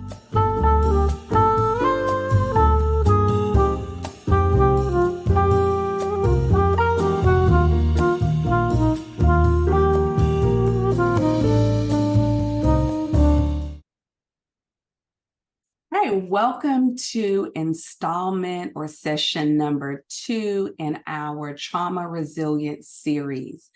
Hey, welcome to installment or session number 2 in our Trauma Resilience series.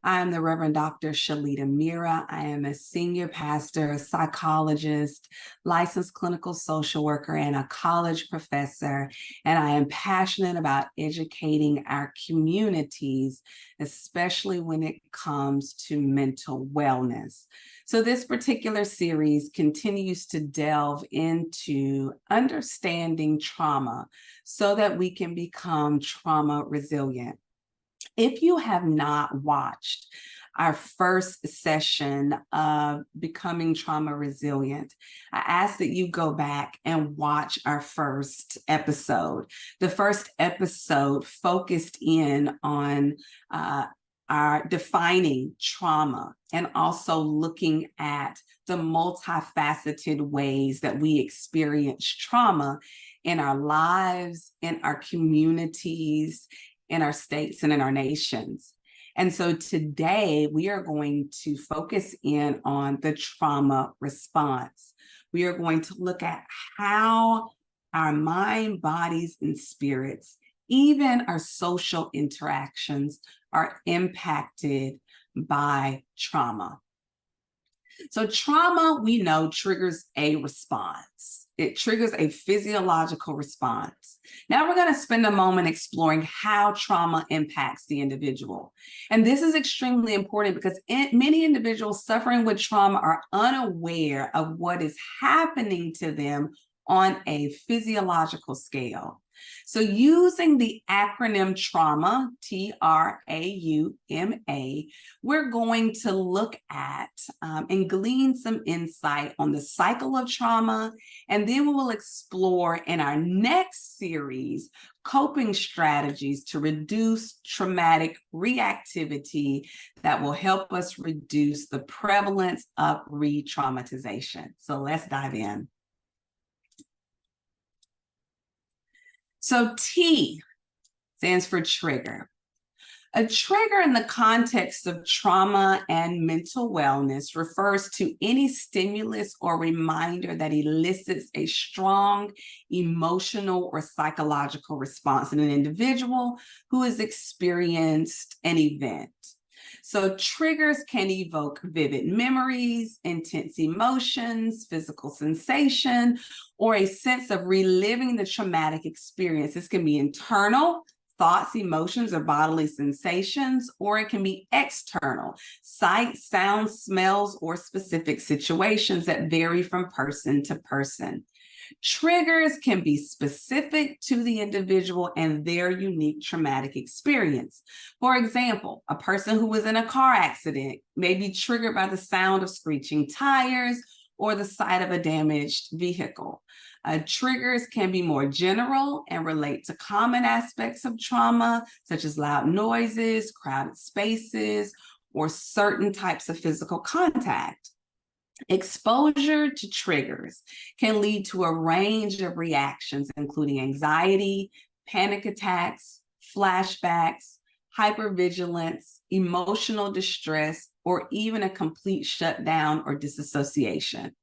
I am the Reverend Dr. Shalita Mira. I am a senior pastor, psychologist, licensed clinical social worker, and a college professor. And I am passionate about educating our communities, especially when it comes to mental wellness. So this particular series continues to delve into understanding trauma so that we can become trauma resilient. If you have not watched our first session of becoming trauma resilient, I ask that you go back and watch our first episode. The first episode focused in on our defining trauma and also looking at the multifaceted ways that we experience trauma in our lives, in our communities, in our states, and in our nations. And so today we are going to focus in on the trauma response. We are going to look at how our mind, bodies, and spirits, even our social interactions, are impacted by trauma. So trauma, we know, triggers a response. It triggers a physiological response. Now we're going to spend a moment exploring how trauma impacts the individual. And this is extremely important because many individuals suffering with trauma are unaware of what is happening to them on a physiological scale. So using the acronym TRAUMA, T-R-A-U-M-A, we're going to look at and glean some insight on the cycle of trauma, and then we will explore in our next series coping strategies to reduce traumatic reactivity that will help us reduce the prevalence of re-traumatization. So let's dive in. So T stands for trigger. A trigger in the context of trauma and mental wellness refers to any stimulus or reminder that elicits a strong emotional or psychological response in an individual who has experienced an event. So triggers can evoke vivid memories, intense emotions, physical sensation, or a sense of reliving the traumatic experience. This can be internal, thoughts, emotions, or bodily sensations, or it can be external, sight, sound, smells, or specific situations that vary from person to person. Triggers can be specific to the individual and their unique traumatic experience. For example, a person who was in a car accident may be triggered by the sound of screeching tires or the sight of a damaged vehicle. Triggers can be more general and relate to common aspects of trauma, such as loud noises, crowded spaces, or certain types of physical contact. Exposure to triggers can lead to a range of reactions, including anxiety, panic attacks, flashbacks, hypervigilance, emotional distress, or even a complete shutdown or disassociation.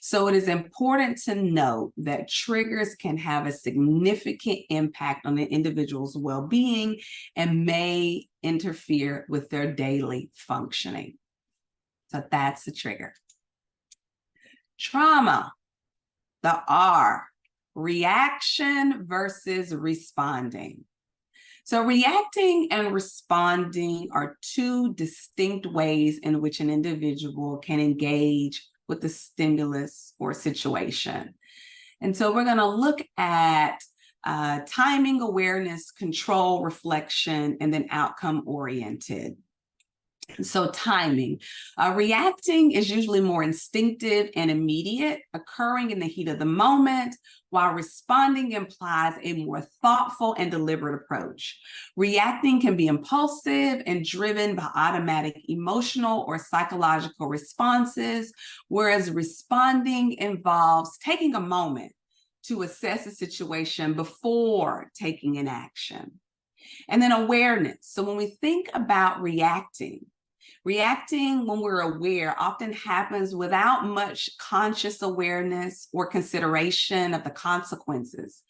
So it is important to note that triggers can have a significant impact on the individual's well-being and may interfere with their daily functioning. So that's the trigger. Trauma, the R, reaction versus responding. So reacting and responding are two distinct ways in which an individual can engage with the stimulus or situation. And so we're going to look at timing, awareness, control, reflection, and then outcome oriented. So timing. Reacting is usually more instinctive and immediate, occurring in the heat of the moment, while responding implies a more thoughtful and deliberate approach. Reacting can be impulsive and driven by automatic emotional or psychological responses, whereas responding involves taking a moment to assess a situation before taking an action. And then awareness. So when we think about reacting when we're aware often happens without much conscious awareness or consideration of the consequences,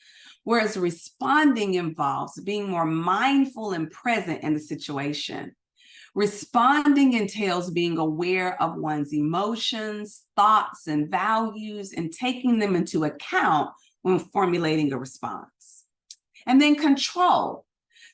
whereas responding involves being more mindful and present in the situation. Responding entails being aware of one's emotions, thoughts, and values, and taking them into account when formulating a response. And then control.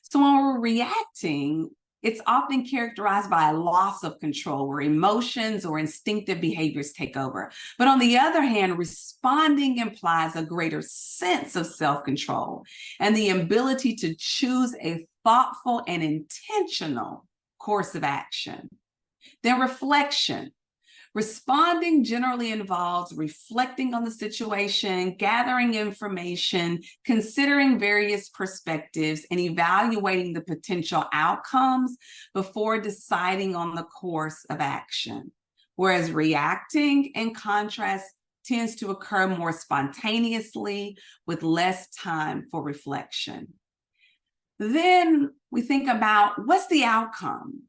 So when we're reacting, it's often characterized by a loss of control where emotions or instinctive behaviors take over. But on the other hand, responding implies a greater sense of self-control and the ability to choose a thoughtful and intentional course of action. Then reflection. Responding generally involves reflecting on the situation, gathering information, considering various perspectives, and evaluating the potential outcomes before deciding on the course of action. Whereas reacting, in contrast, tends to occur more spontaneously with less time for reflection. Then we think about what's the outcome?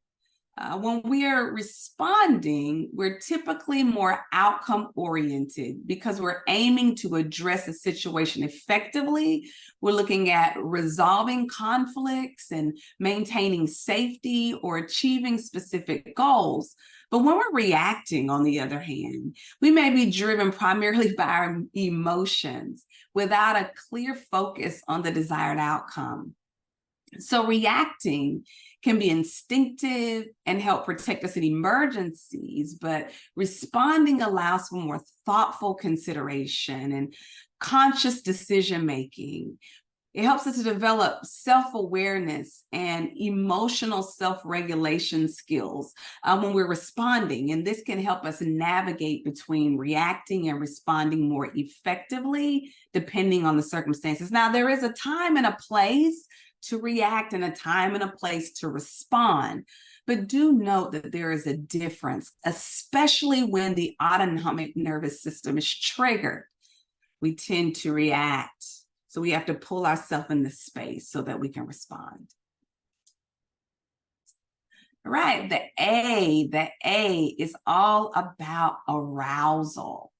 When we're responding, we're typically more outcome-oriented because we're aiming to address a situation effectively. We're looking at resolving conflicts and maintaining safety or achieving specific goals. But when we're reacting, on the other hand, we may be driven primarily by our emotions without a clear focus on the desired outcome. So reacting can be instinctive and help protect us in emergencies, but responding allows for more thoughtful consideration and conscious decision-making. It helps us to develop self-awareness and emotional self-regulation skills when we're responding. And this can help us navigate between reacting and responding more effectively, depending on the circumstances. Now, there is a time and a place to react and a time and a place to respond. But do note that there is a difference, especially when the autonomic nervous system is triggered. We tend to react. So we have to pull ourselves in this space so that we can respond. All right, the A is all about arousal.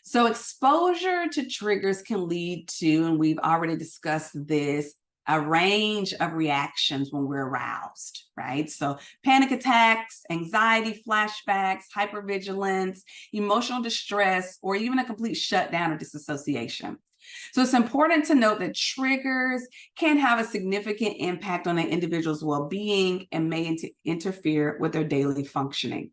So exposure to triggers can lead to, and we've already discussed this, a range of reactions when we're aroused, right? So panic attacks, anxiety flashbacks, hypervigilance, emotional distress, or even a complete shutdown or disassociation. So it's important to note that triggers can have a significant impact on an individual's well-being and may interfere with their daily functioning.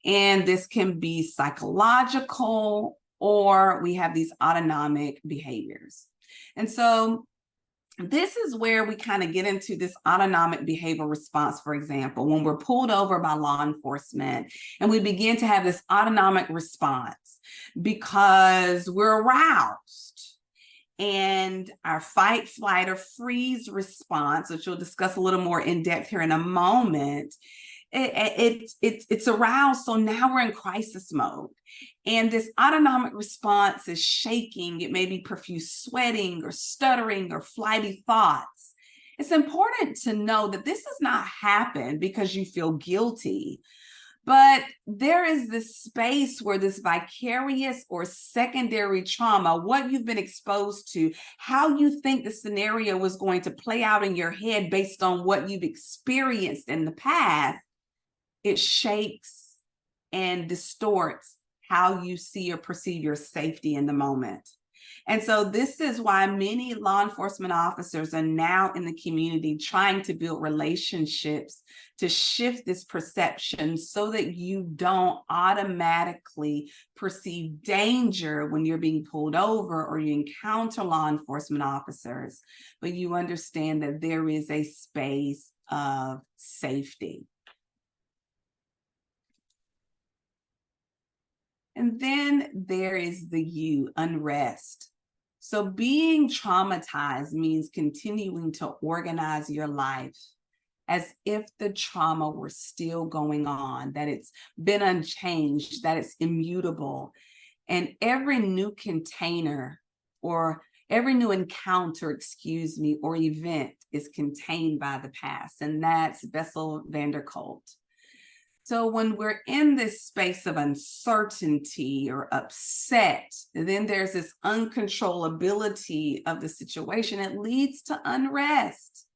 And this can be psychological, or we have these autonomic behaviors. And so this is where we kind of get into this autonomic behavioral response, for example, when we're pulled over by law enforcement and we begin to have this autonomic response because we're aroused, and our fight, flight, or freeze response, which we'll discuss a little more in depth here in a moment, it's aroused. So now we're in crisis mode. And this autonomic response is shaking. It may be profuse sweating or stuttering or flighty thoughts. It's important to know that this does not happen because you feel guilty, but there is this space where this vicarious or secondary trauma, what you've been exposed to, how you think the scenario was going to play out in your head based on what you've experienced in the past, it shapes and distorts how you see or perceive your safety in the moment. And so this is why many law enforcement officers are now in the community trying to build relationships to shift this perception so that you don't automatically perceive danger when you're being pulled over or you encounter law enforcement officers, but you understand that there is a space of safety. And then there is the U, unrest. So being traumatized means continuing to organize your life as if the trauma were still going on, that it's been unchanged, that it's immutable. And every new container or every new encounter, or event is contained by the past. And that's Bessel van der Kolk. So when we're in this space of uncertainty or upset, then there's this uncontrollability of the situation. It leads to unrest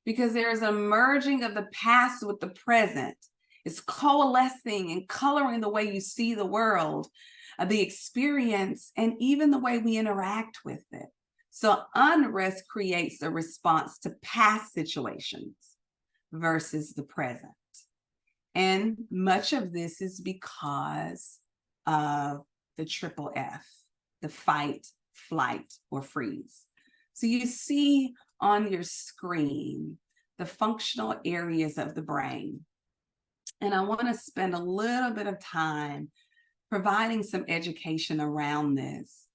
because there's a merging of the past with the present. It's coalescing and coloring the way you see the world, the experience, and even the way we interact with it. So unrest creates a response to past situations versus the present. And much of this is because of the triple F, the fight, flight, or freeze. So you see on your screen the functional areas of the brain. And I want to spend a little bit of time providing some education around this,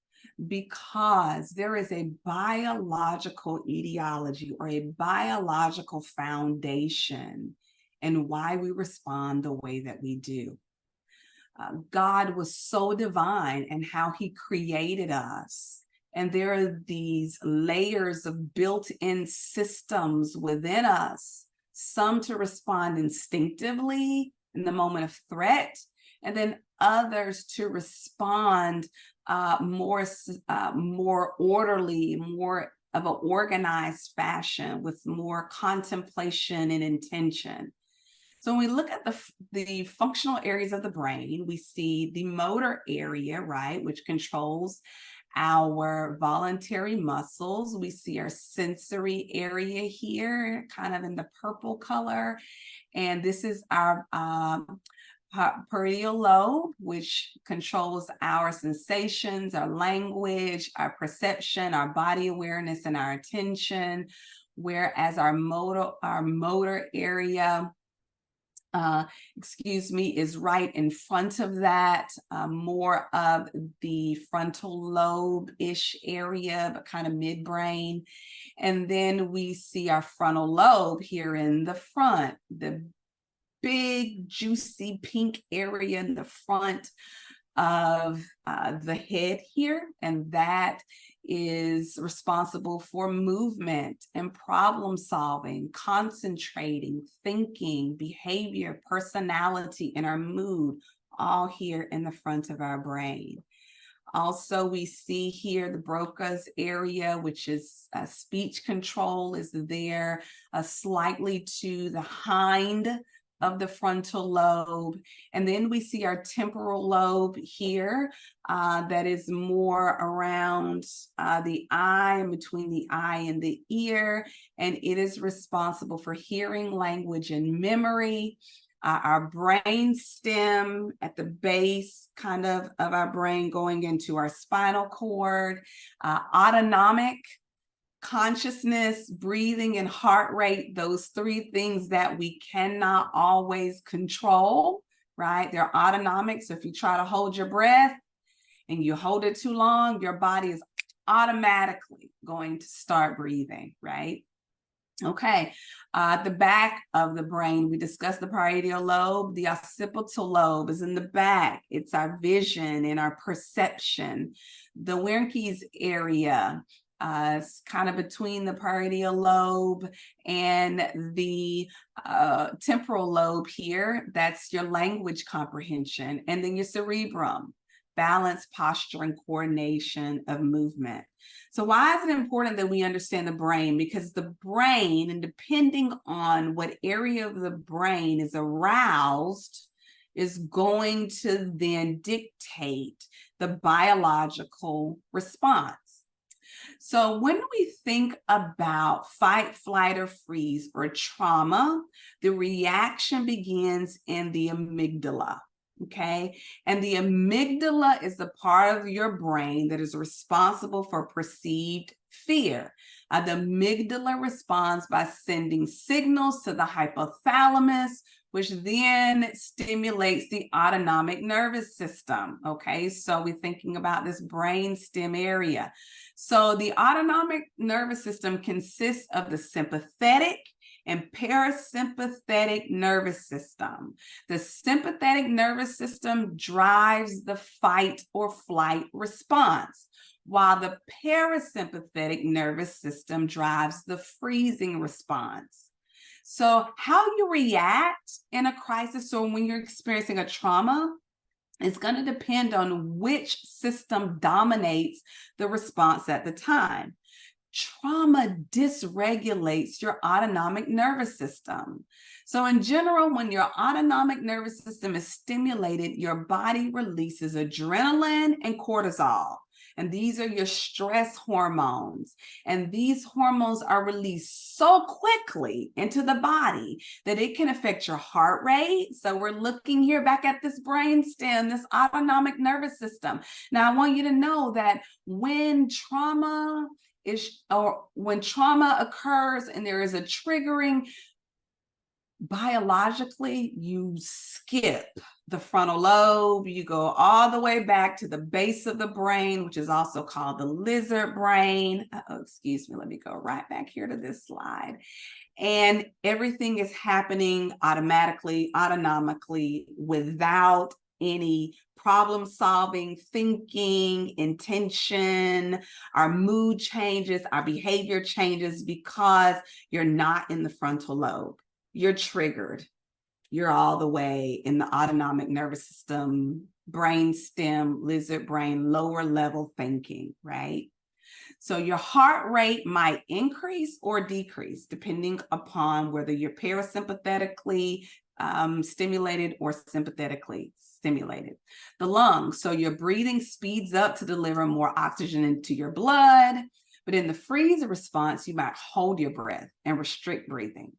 because there is a biological etiology or a biological foundation and why we respond the way that we do. God was so divine in how he created us. And there are these layers of built-in systems within us, some to respond instinctively in the moment of threat, and then others to respond more orderly, more of an organized fashion with more contemplation and intention. So when we look at the functional areas of the brain, we see the motor area, right, which controls our voluntary muscles. We see our sensory area here, kind of in the purple color. And this is our parietal lobe, which controls our sensations, our language, our perception, our body awareness, and our attention. Whereas our motor area is right in front of that, more of the frontal lobe-ish area, but kind of midbrain. And then we see our frontal lobe here in the front, the big, juicy pink area in the front of the head here. And that is responsible for movement and problem solving, concentrating, thinking, behavior, personality, and our mood, all here in the front of our brain. Also, we see here the Broca's area, which is speech control, is there slightly to the hind of the frontal lobe. And then we see our temporal lobe here, that is more around the eye, between the eye and the ear, and it is responsible for hearing, language, and memory. Our brain stem at the base kind of our brain going into our spinal cord, autonomic, consciousness, breathing, and heart rate, those three things that we cannot always control, right? They're autonomic. So if you try to hold your breath and you hold it too long, your body is automatically going to start breathing, right? Okay, the back of the brain, we discussed the parietal lobe. The occipital lobe is in the back. It's our vision and our perception. The Wernicke's area, it's kind of between the parietal lobe and the temporal lobe here. That's your language comprehension. And then your cerebrum, balance, posture, and coordination of movement. So why is it important that we understand the brain? Because the brain, and depending on what area of the brain is aroused, is going to then dictate the biological response. So when we think about fight, flight, or freeze, or trauma, the reaction begins in the amygdala. Okay, and the amygdala is the part of your brain that is responsible for perceived fear. The amygdala responds by sending signals to the hypothalamus, which then stimulates the autonomic nervous system. Okay, so we're thinking about this brain stem area. So the autonomic nervous system consists of the sympathetic and parasympathetic nervous system. The sympathetic nervous system drives the fight or flight response, while the parasympathetic nervous system drives the freezing response. So how you react in a crisis or when you're experiencing a trauma is going to depend on which system dominates the response at the time. Trauma dysregulates your autonomic nervous system. So in general, when your autonomic nervous system is stimulated, your body releases adrenaline and cortisol. And these are your stress hormones. And these hormones are released so quickly into the body that it can affect your heart rate. So we're looking here back at this brain stem, this autonomic nervous system. Now, I want you to know that when trauma occurs and there is a triggering, biologically, you skip the frontal lobe, you go all the way back to the base of the brain, which is also called the lizard brain. Excuse me, let me go right back here to this slide. And everything is happening automatically, autonomically, without any problem solving, thinking, intention. Our mood changes, our behavior changes because you're not in the frontal lobe. You're triggered. You're all the way in the autonomic nervous system, brain stem, lizard brain, lower level thinking, right? So your heart rate might increase or decrease depending upon whether you're parasympathetically stimulated or sympathetically stimulated. The lungs, so your breathing speeds up to deliver more oxygen into your blood, but in the freeze response, you might hold your breath and restrict breathing.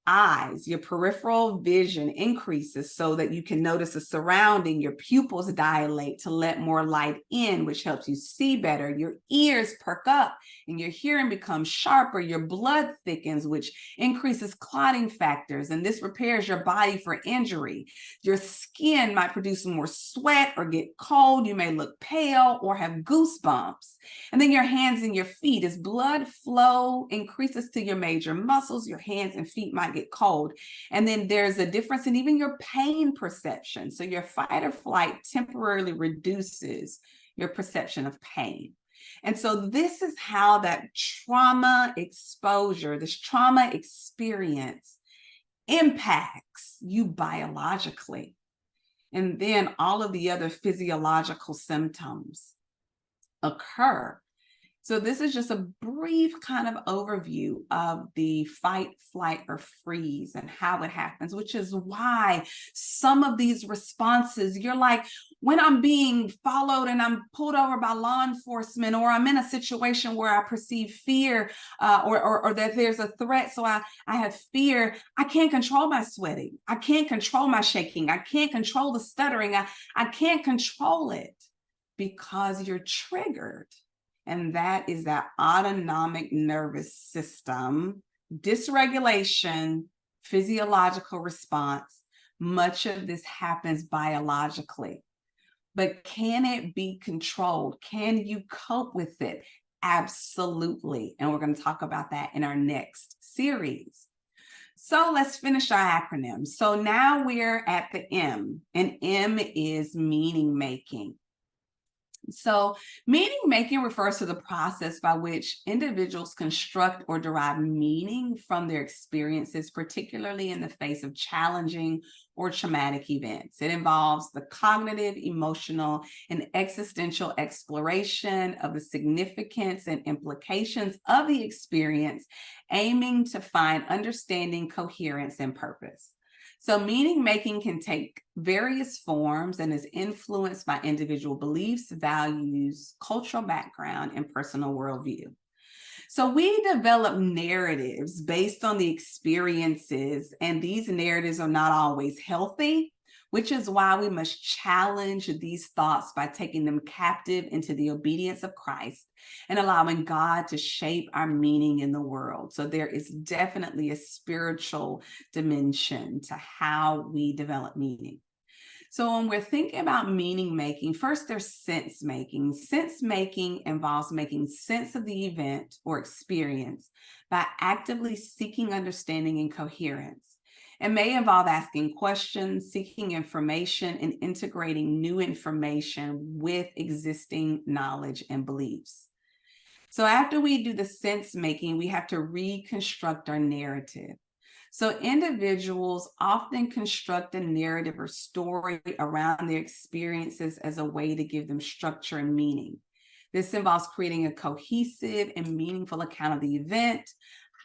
Eyes, your peripheral vision increases so that you can notice the surrounding. Your pupils dilate to let more light in, which helps you see better. Your ears perk up and your hearing becomes sharper. Your blood thickens, which increases clotting factors, and this prepares your body for injury. Your skin might produce more sweat or get cold. You may look pale or have goosebumps. And then your hands and your feet, as blood flow increases to your major muscles, your hands and feet might get cold. And then there's a difference in even your pain perception. So your fight or flight temporarily reduces your perception of pain. And so this is how that trauma exposure, this trauma experience impacts you biologically. And then all of the other physiological symptoms occur. So this is just a brief kind of overview of the fight, flight, or freeze and how it happens, which is why some of these responses, you're like, when I'm being followed and I'm pulled over by law enforcement, or I'm in a situation where I perceive fear or that there's a threat, so I have fear, I can't control my sweating. I can't control my shaking. I can't control the stuttering. I can't control it because you're triggered. And that is that autonomic nervous system dysregulation, physiological response. Much of this happens biologically. But can it be controlled? Can you cope with it? Absolutely. And we're going to talk about that in our next series. So let's finish our acronym. So now we're at the M, and M is meaning making. So meaning making refers to the process by which individuals construct or derive meaning from their experiences, particularly in the face of challenging or traumatic events. It involves the cognitive, emotional, and existential exploration of the significance and implications of the experience, aiming to find understanding, coherence, and purpose. So meaning making can take various forms and is influenced by individual beliefs, values, cultural background, and personal worldview. So we develop narratives based on the experiences, and these narratives are not always healthy. which is why we must challenge these thoughts by taking them captive into the obedience of Christ and allowing God to shape our meaning in the world. So there is definitely a spiritual dimension to how we develop meaning. So when we're thinking about meaning making, first there's sense making. Sense making involves making sense of the event or experience by actively seeking understanding and coherence. It may involve asking questions, seeking information, and integrating new information with existing knowledge and beliefs. So after we do the sense making, we have to reconstruct our narrative. So individuals often construct a narrative or story around their experiences as a way to give them structure and meaning. This involves creating a cohesive and meaningful account of the event,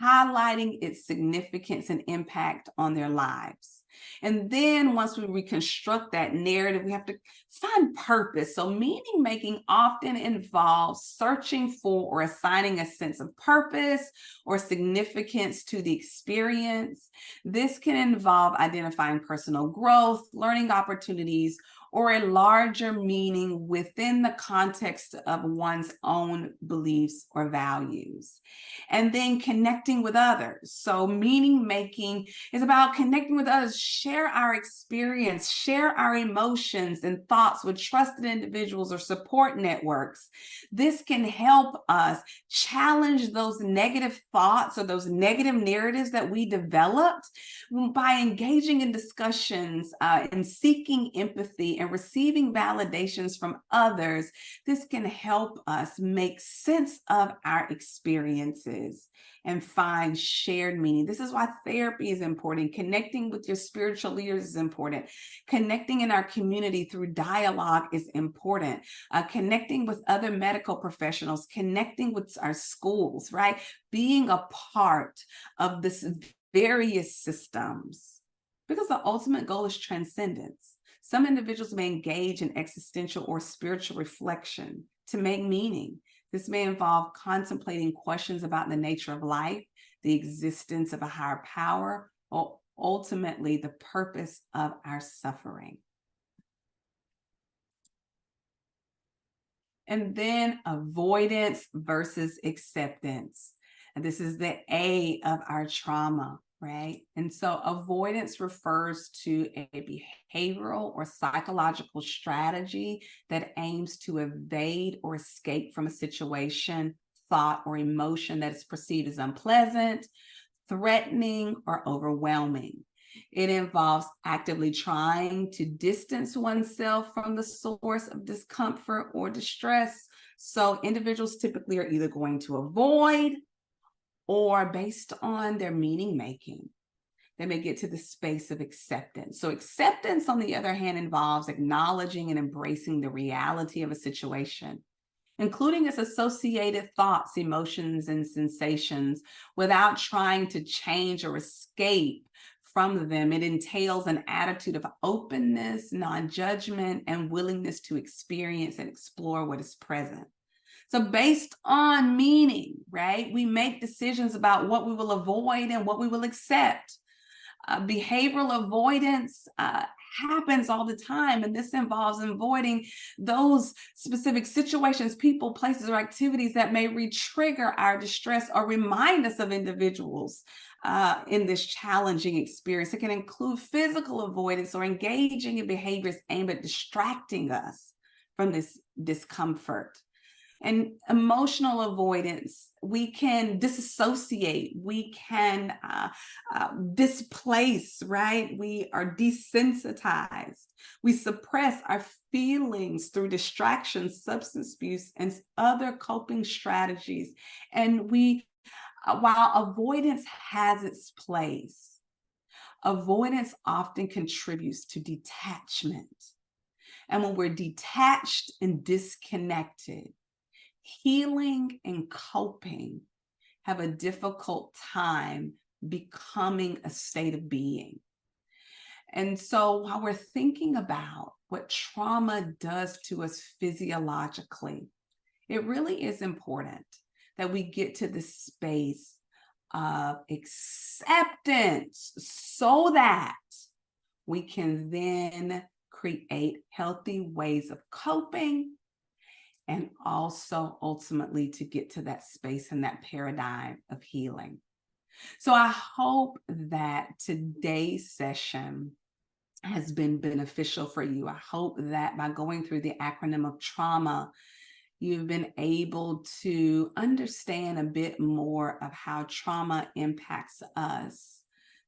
highlighting its significance and impact on their lives. And then once we reconstruct that narrative, we have to find purpose. So meaning making often involves searching for or assigning a sense of purpose or significance to the experience. This can involve identifying personal growth, learning opportunities, or a larger meaning within the context of one's own beliefs or values. And then connecting with others. So meaning making is about connecting with others, share our experience, share our emotions and thoughts with trusted individuals or support networks. This can help us challenge those negative thoughts or those negative narratives that we developed by engaging in discussions and seeking empathy and receiving validations from others. This can help us make sense of our experiences and find shared meaning. This is why therapy is important. Connecting with your spiritual leaders is important. Connecting in our community through dialogue is important. Connecting with other medical professionals, connecting with our schools, right? Being a part of this various systems, because the ultimate goal is transcendence. Some individuals may engage in existential or spiritual reflection to make meaning. This may involve contemplating questions about the nature of life, the existence of a higher power, or ultimately the purpose of our suffering. And then avoidance versus acceptance. And this is the A of our trauma, right? And so avoidance refers to a behavioral or psychological strategy that aims to evade or escape from a situation, thought, or emotion that is perceived as unpleasant, threatening, or overwhelming. It involves actively trying to distance oneself from the source of discomfort or distress. So individuals typically are either going to avoid or, based on their meaning making, they may get to the space of acceptance. So acceptance, on the other hand, involves acknowledging and embracing the reality of a situation, including its associated thoughts, emotions, and sensations, without trying to change or escape from them. It entails an attitude of openness, non-judgment, and willingness to experience and explore what is present. So based on meaning, right, we make decisions about what we will avoid and what we will accept. Behavioral avoidance happens all the time, and this involves avoiding those specific situations, people, places, or activities that may re-trigger our distress or remind us of individuals in this challenging experience. It can include physical avoidance or engaging in behaviors aimed at distracting us from this discomfort. And emotional avoidance, we can disassociate, we can displace, right? We are desensitized. We suppress our feelings through distraction, substance abuse, and other coping strategies. And while avoidance has its place, avoidance often contributes to detachment. And when we're detached and disconnected, healing and coping have a difficult time becoming a state of being. And so while we're thinking about what trauma does to us physiologically, it really is important that we get to the space of acceptance so that we can then create healthy ways of coping and also ultimately to get to that space and that paradigm of healing. So I hope that today's session has been beneficial for you. I hope that by going through the acronym of trauma, you've been able to understand a bit more of how trauma impacts us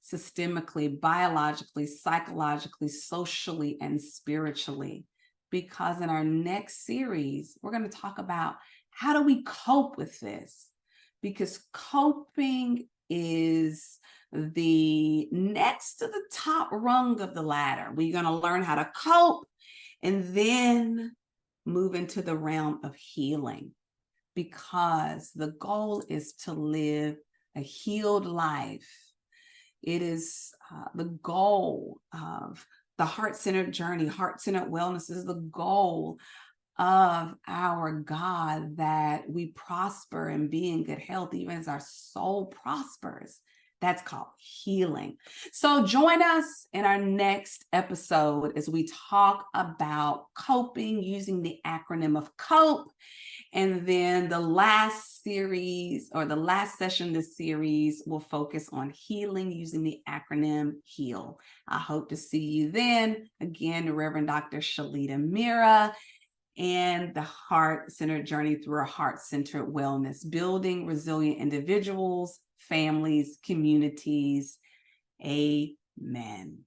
systemically, biologically, psychologically, socially, and spiritually. Because in our next series, we're going to talk about how do we cope with this? Because coping is the next to the top rung of the ladder. We're going to learn how to cope and then move into the realm of healing, because the goal is to live a healed life. It is the goal of the heart-centered journey. Heart-centered wellness is the goal of our God, that we prosper and be in good health, even as our soul prospers. That's called healing. So join us in our next episode as we talk about coping using the acronym of COPE. And then the last series, or the last session of this series, will focus on healing using the acronym HEAL. I hope to see you then. Again, Reverend Dr. Shalita Mira, and the heart-centered journey through a heart-centered wellness, building resilient individuals, families, communities. Amen.